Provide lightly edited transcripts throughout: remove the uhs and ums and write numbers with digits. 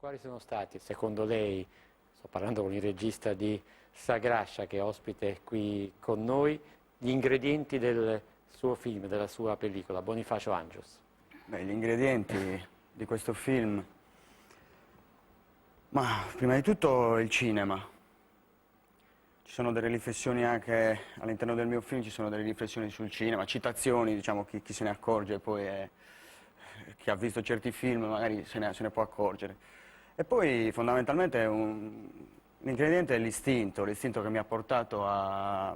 Quali sono stati, secondo lei, sto parlando con il regista di Sagrascia che è ospite qui con noi, gli ingredienti del suo film, della sua pellicola, Bonifacio Angius? Beh, gli ingredienti di questo film, ma prima di tutto il cinema. Ci sono delle riflessioni anche all'interno del mio film, ci sono delle riflessioni sul cinema, citazioni, diciamo, chi se ne accorge poi chi ha visto certi film magari se ne può accorgere. E poi fondamentalmente l'ingrediente è l'istinto che mi ha portato a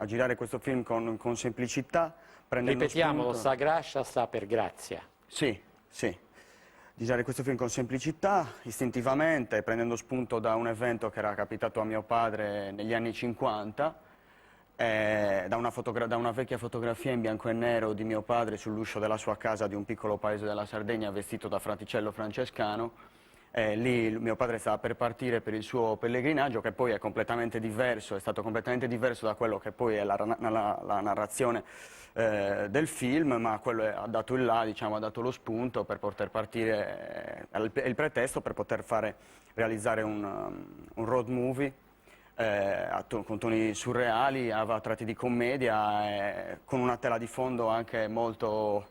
girare questo film con semplicità, prendendo Ripetiamolo, spunto... Sagrascia sta per grazia. Sì, sì. Di girare questo film con semplicità, istintivamente, prendendo spunto da un evento che era capitato a mio padre negli anni 50, da una vecchia fotografia in bianco e nero di mio padre sull'uscio della sua casa di un piccolo paese della Sardegna vestito da fraticello francescano. Lì mio padre stava per partire per il suo pellegrinaggio, che poi è completamente diverso, è stato completamente diverso da quello che poi è la narrazione del film, ma quello ha dato il là, diciamo, ha dato lo spunto per poter partire, il pretesto per poter realizzare un road movie con toni surreali, a tratti di commedia, con una tela di fondo anche molto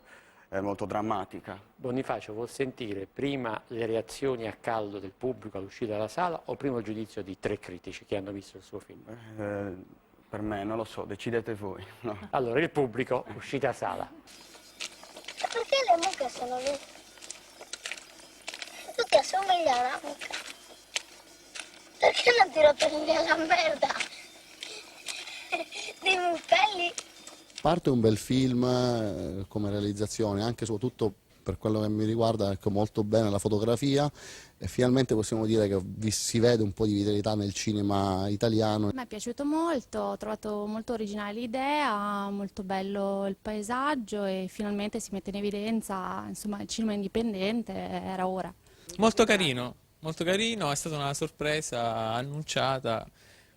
drammatica. Bonifacio, vuol sentire prima le reazioni a caldo del pubblico all'uscita dalla sala o prima il giudizio di 3 critici che hanno visto il suo film? Per me, non lo so, decidete voi. No. Allora, il pubblico, uscita a sala. Perché le mucche sono lì? Tu ti assomigli a una mucca. Perché non ti rotoli la merda? Dei muccelli. A parte un bel film come realizzazione, anche e soprattutto per quello che mi riguarda, ecco, molto bene la fotografia e finalmente possiamo dire che si vede un po' di vitalità nel cinema italiano. Mi è piaciuto molto, ho trovato molto originale l'idea, molto bello il paesaggio e finalmente si mette in evidenza, insomma, il cinema indipendente era ora. Molto carino, è stata una sorpresa annunciata,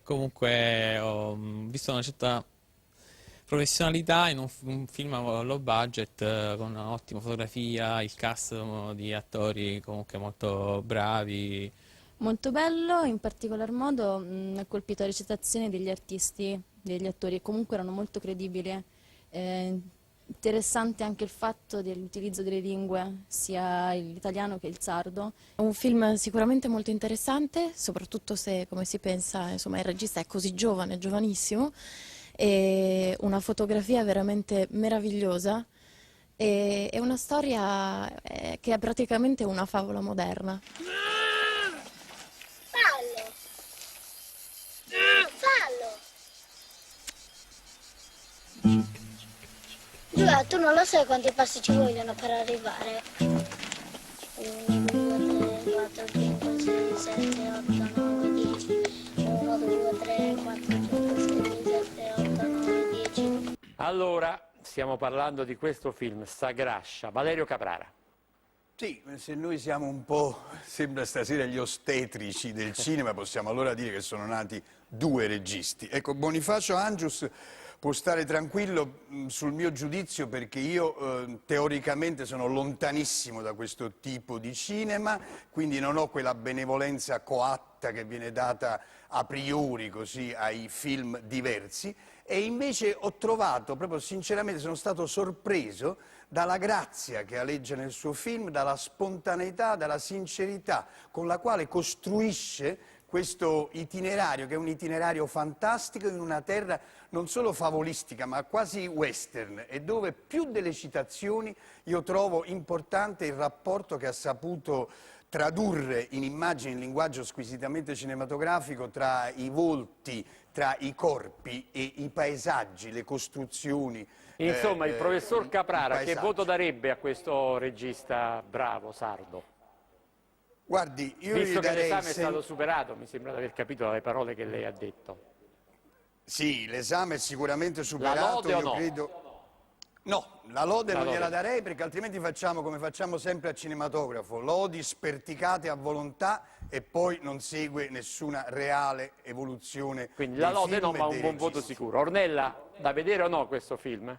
comunque ho visto una certa professionalità in un film low budget con un'ottima fotografia, il cast di attori comunque molto bravi. Molto bello, in particolar modo mi ha colpito la recitazione degli artisti, degli attori, e comunque erano molto credibili. Interessante anche il fatto dell'utilizzo delle lingue, sia l'italiano che il sardo. È un film sicuramente molto interessante, soprattutto se, come si pensa, insomma, il regista è così giovane, giovanissimo, e una fotografia veramente meravigliosa e una storia che è praticamente una favola moderna. Fallo! Fallo! Giulia, tu non lo sai quanti passi ci vogliono per arrivare? 1, 2, 3, 4, 5, 6, 7, 8, 9, 10. 1, 2, 3, 4, 5, 6, 7, 8, 9, 10. Allora, stiamo parlando di questo film, Sagrascia, Valerio Caprara. Sì, se noi siamo un po', sembra stasera, gli ostetrici del cinema, possiamo allora dire che sono nati 2 registi. Ecco, Bonifacio Angius può stare tranquillo sul mio giudizio perché io teoricamente sono lontanissimo da questo tipo di cinema, quindi non ho quella benevolenza coatta che viene data a priori così ai film diversi, e invece ho trovato, proprio sinceramente sono stato sorpreso dalla grazia che aleggia nel suo film, dalla spontaneità, dalla sincerità con la quale costruisce questo itinerario, che è un itinerario fantastico in una terra non solo favolistica ma quasi western, e dove più delle citazioni io trovo importante il rapporto che ha saputo tradurre in immagini, in linguaggio squisitamente cinematografico, tra i volti, tra i corpi e i paesaggi, le costruzioni. Insomma, il professor Caprara che paesaggi. voto darebbe a questo regista bravo, sardo? Guardi, io Visto gli che darei... l'esame è stato superato, mi sembra di aver capito dalle parole che lei ha detto. Sì, l'esame è sicuramente superato, La lode o io no? credo... No, la lode La non lode. gliela darei perché altrimenti facciamo come facciamo sempre a cinematografo, lodi sperticate a volontà e poi non segue nessuna reale evoluzione. Quindi dei la lode film no, e ma dei un buon voto registi. sicuro. Ornella, da vedere o no questo film?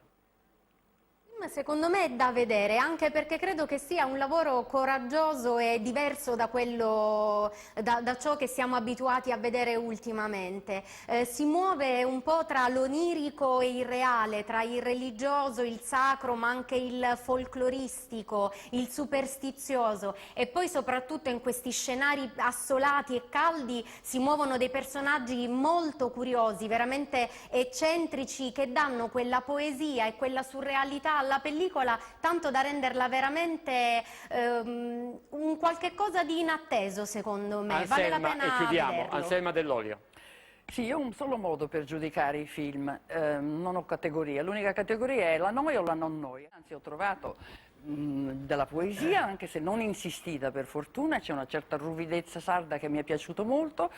secondo me è da vedere, anche perché credo che sia un lavoro coraggioso e diverso da da ciò che siamo abituati a vedere ultimamente. Si muove un po' tra l'onirico e il reale, tra il religioso, il sacro, ma anche il folcloristico, il superstizioso, e poi soprattutto in questi scenari assolati e caldi si muovono dei personaggi molto curiosi, veramente eccentrici, che danno quella poesia e quella surrealità alla pellicola, tanto da renderla veramente un qualche cosa di inatteso, secondo me. Vale la Anselma, pena e chiudiamo. vederlo. Anselma Dell'Olio. Sì, io ho un solo modo per giudicare i film, non ho categoria. L'unica categoria è la noia o la non noia. Anzi, ho trovato della poesia, anche se non insistita per fortuna, c'è una certa ruvidezza sarda che mi è piaciuto molto,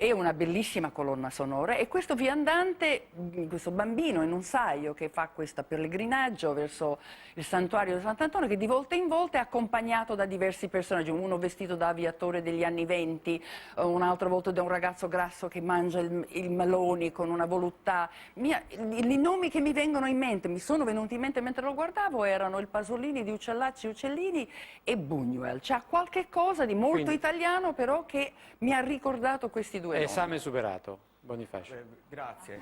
e una bellissima colonna sonora, e questo viandante, questo bambino in un saio che fa questo pellegrinaggio verso il santuario di Sant'Antonio, che di volta in volta è accompagnato da diversi personaggi, uno vestito da aviatore degli anni '20, un'altra volta da un ragazzo grasso che mangia il meloni con una voluttà. I nomi che mi vengono in mente, mi sono venuti in mente mentre lo guardavo, erano il Pasolini di Uccellacci Uccellini e Buñuel. C'ha qualche cosa di molto italiano, però, che mi ha ricordato questi due nomi. Esame superato. Bonifacio. Grazie.